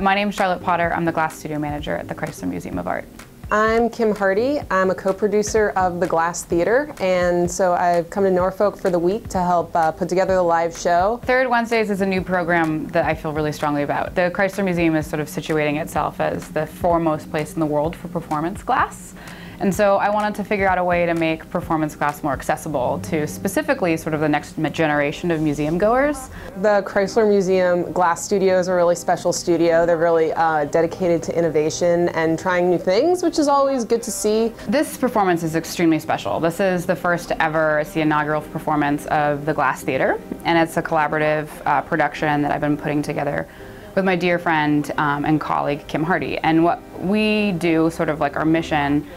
My name's Charlotte Potter. I'm the Glass Studio Manager at the Chrysler Museum of Art. I'm Kim Hardy. I'm a co-producer of the Glass Theater, and so I've come to Norfolk for the week to help put together the live show. Third Wednesdays is a new program that I feel really strongly about. The Chrysler Museum is sort of situating itself as the foremost place in the world for performance glass. And so I wanted to figure out a way to make performance glass more accessible to specifically sort of the next generation of museum goers. The Chrysler Museum Glass Studio is a really special studio. They're really dedicated to innovation and trying new things, which is always good to see. This performance is extremely special. This is the first ever, it's the inaugural performance of the Glass Theater, and it's a collaborative production that I've been putting together with my dear friend and colleague Kim Hardy. And what we do, sort of like our mission,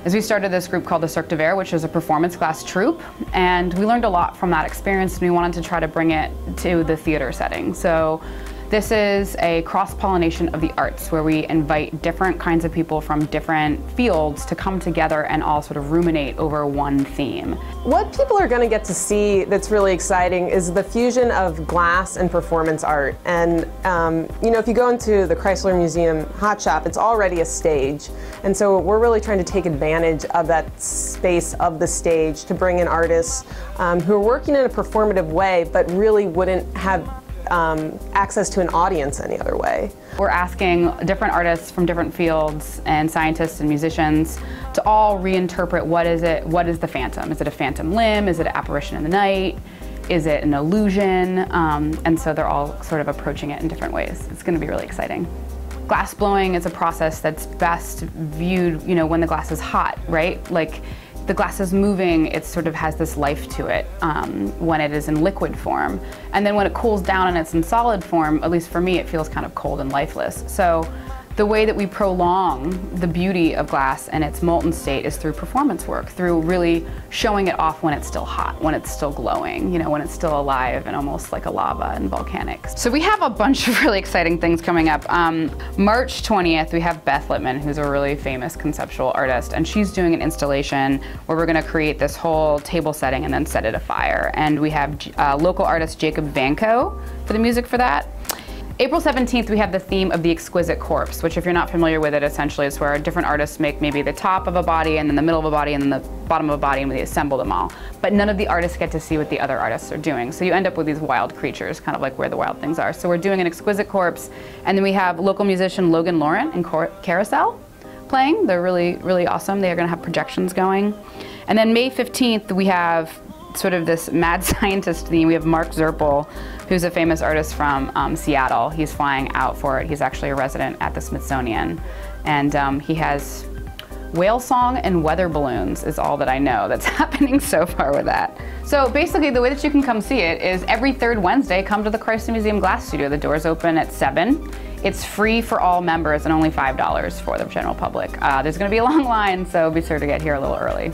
is we started this group called the Cirque du Verre, which is a performance glass troupe, and we learned a lot from that experience, and we wanted to try to bring it to the theater setting. So this is a cross-pollination of the arts, where we invite different kinds of people from different fields to come together and all sort of ruminate over one theme. What people are going to get to see that's really exciting is the fusion of glass and performance art. And you know, if you go into the Chrysler Museum Hot Shop, it's already a stage. And so we're really trying to take advantage of that space of the stage to bring in artists who are working in a performative way, but really wouldn't have access to an audience any other way. We're asking different artists from different fields and scientists and musicians to all reinterpret what is the phantom? Is it a phantom limb? Is it an apparition in the night? Is it an illusion? And so they're all sort of approaching it in different ways. It's going to be really exciting. Glass blowing is a process that's best viewed, you know, when the glass is hot, right? Like, the glass is moving, it sort of has this life to it when it is in liquid form. And then when it cools down and it's in solid form, at least for me, it feels kind of cold and lifeless. So the way that we prolong the beauty of glass and its molten state is through performance work, through really showing it off when it's still hot, when it's still glowing, you know, when it's still alive and almost like a lava and volcanic. So we have a bunch of really exciting things coming up. March 20th, we have Beth Littman, who's a really famous conceptual artist, and she's doing an installation where we're gonna create this whole table setting and then set it afire. And we have local artist Jacob Vanko for the music for that. April 17th, we have the theme of the exquisite corpse, which, if you're not familiar with it, essentially is where different artists make maybe the top of a body and then the middle of a body and then the bottom of a body, and we assemble them all. But none of the artists get to see what the other artists are doing. So you end up with these wild creatures, kind of like Where the Wild Things Are. So we're doing an exquisite corpse, and then we have local musician Logan Laurent and Carousel playing. They're really, really awesome. They are gonna have projections going. And then May 15th, we have sort of this mad scientist theme. We have Mark Zerpel, who's a famous artist from Seattle. He's flying out for it. He's actually a resident at the Smithsonian. And he has whale song and weather balloons is all that I know that's happening so far with that. So basically the way that you can come see it is every third Wednesday, come to the Chrysler Museum Glass Studio. The doors open at 7. It's free for all members and only $5 for the general public. There's gonna be a long line, so be sure to get here a little early.